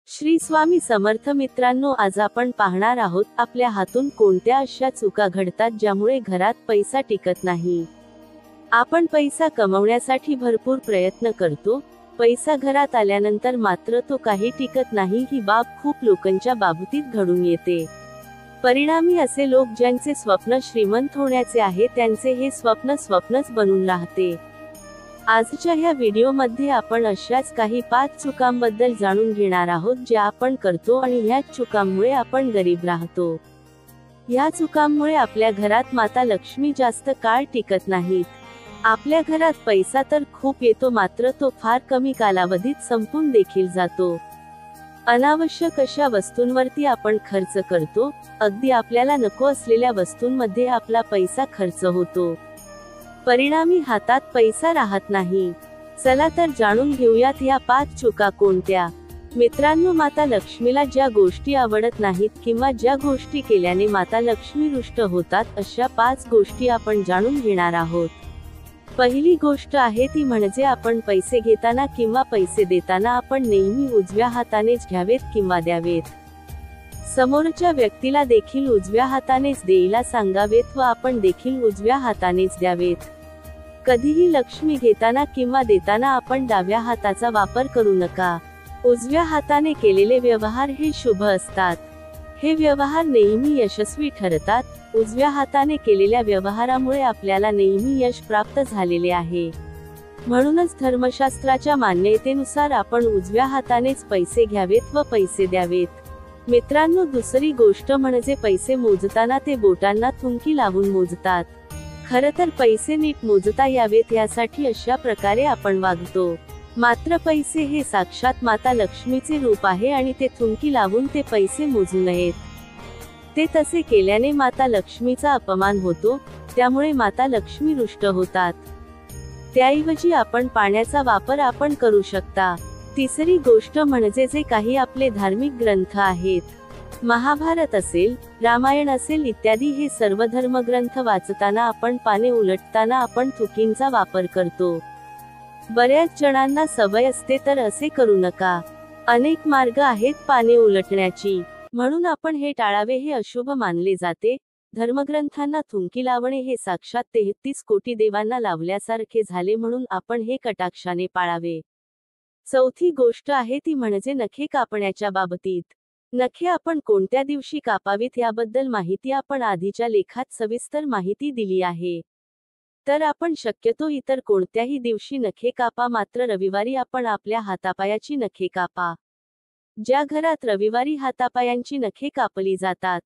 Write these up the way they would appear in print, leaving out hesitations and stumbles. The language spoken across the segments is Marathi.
श्री स्वामी समर्थ. मित्रांनो, आज आपण पाहणार आहोत आपल्या हातून कोणत्या अशा चुका घडतात ज्यामुळे घरात पैसा टिकत नाही. आपण पैसा कमवण्यासाठी भरपूर प्रयत्न करतो, पैसा घरात आल्यानंतर मात्र तो काही टिकत नाही. ही बाब खूप लोकांच्या बाबतीत घडून येते. परिणामी असे लोक ज्यांचे स्वप्न श्रीमंत होण्याचे आहे त्यांचे हे स्वप्न स्वप्नच बनून राहते. आजच्या ह्या व्हिडिओमध्ये आपण अशाच काही 5 चुकांबद्दल जाणून घेणार आहोत ज्या आपण करतो आणि ह्याच चुकांमुळे आपण गरीब राहतो. ह्या चुकांमुळे आपल्या घरात माता लक्ष्मी जास्त काळ टिकत नाहीत. आपल्या घरात पैसा तर खूप येतो, मात्र तो फार कमी कालावधीत संपून देखील जातो. अनावश्यक अशा वस्तूंवरती आपण खर्च करतो, अगदी आपल्याला नको असलेल्या वस्तूंमध्ये आपला पैसा खर्च होतो. परिणामी हातात पैसा राहत नाही. चला तर जाणून घेऊयात या 5 चुका कोणत्या. मित्रांनो, माता लक्ष्मीला ज्या गोष्टी आवडत नाहीत किंवा ज्या गोष्टी केल्याने माता लक्ष्मी रुष्ट होतात, अशा 5 गोष्टी आपण जाणून घेणार आहोत. पहिली गोष्ट आहे ती म्हणजे आपण पैसे घेताना किंवा पैसे देताना आपण नेहमी उजव्या हातानेच घ्यावेत किंवा द्यावेत. समोरच्या व्यक्तीला देखील उजव्या हातानेच द्यायला सांगावेत व आपण देखील उजव्या हातानेच द्यावेत. कधीही लक्ष्मी घेताना किंवा देताना आपण डाव्या हाताचा वापर करू नका. उजव्या हाताने केलेले व्यवहार हे शुभ असतात. हे व्यवहार नेहमी यशस्वी ठरतात. उजव्या हाताने केलेल्या व्यवहारामुळे आपल्याला नेहमी यश प्राप्त झालेले आहे. म्हणूनच धर्मशास्त्राच्या मान्यतेनुसार आपण उजव्या हातानेच पैसे घ्यावेत व पैसे द्यावेत. मित्रांनो, दुसरी गोष्ट म्हणजे पैसे मोजताना ते बोटांना थुंकी लावून मोजतात. खरं तर पैसे नीट मोजता यावेत यासाठी अशा प्रकारे आपण वागतो. मात्र पैसे हे साक्षात माता लक्ष्मीचे रूप आहे आणि ते थुंकी लावून ते पैसे मोजू नयेत. ते तसे केल्याने माता लक्ष्मीचा अपमान होतो, त्यामुळे माता लक्ष्मी रुष्ट होतात. त्याऐवजी आपण पाण्याचा वापर आपण करू शकता. तिसरी गोष्ट म्हणजे जे काही आपले धार्मिक ग्रंथ आहेत, महाभारत असेल, रामायण असेल इत्यादी, हे सर्व धर्मग्रंथ वाचताना आपण पाने उलटताना आपण थुकींचा वापर करतो. बऱ्याच जणांना सवय असते, तर असे करू नका. अनेक मार्ग आहेत पाने उलटण्याची, म्हणून आपण हे टाळावे. हे अशुभ मानले जाते. धर्मग्रंथांना थुंकी लावणे हे साक्षात 33 कोटी देवांना लावल्यासारखे झाले, म्हणून आपण हे कटाक्षाने पाळावे. चौथी गोष्ट आहे ती म्हणजे नखे कापण्याच्या बाबतीत. नखे आपण कोणत्या दिवशी कापावीत याबद्दल माहिती आपण आधीच्या लेखात सविस्तर माहिती दिली आहे. तर आपण शक्यतो इतर कोणत्याही दिवशी नखे कापा, मात्र रविवारी आपण आपल्या हातापायाची नखे कापा. ज्या घरात रविवारी हातापायांची नखे कापली जातात,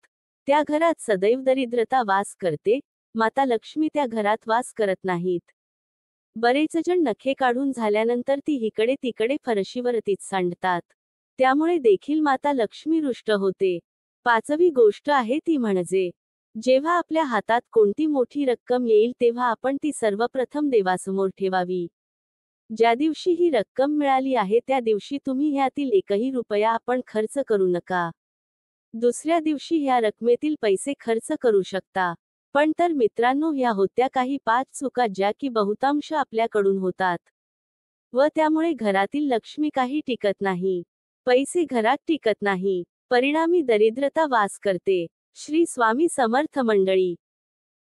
त्या घरात सदैव दरिद्रता वास करते. माता लक्ष्मी त्या घरात वास करत नाहीत. बरेच जण नखे काढून झाल्यानंतर ती इकडे तिकडे फरशीवरतीच सांडतात. त्यामुळे देखील माता लक्ष्मी रुष्ट होते. 5वी गोष्ट आहे ती म्हणजे जेव्हा आपल्या हातात कोणती मोठी रक्कम येईल तेव्हा आपण ती सर्वप्रथम देवासमोर ठेवावी. ज्या दिवशी ही रक्कम मिळाली आहे त्या दिवशी तुम्ही ह्यातील एकही रुपया आपण खर्च करू नका. दुसऱ्या दिवशी ह्या रकमेतील पैसे खर्च करू शकता. पण तर मित्रांनो, ह्या होत्या काही 5 चुका ज्या की बहुतांश आपल्याकडून होतात व त्यामुळे घरातील लक्ष्मी काही टिकत नाही. पैसे घरात टिकत नाही. परिणामी दरिद्रता वास करते. श्री स्वामी समर्थ मंडळी.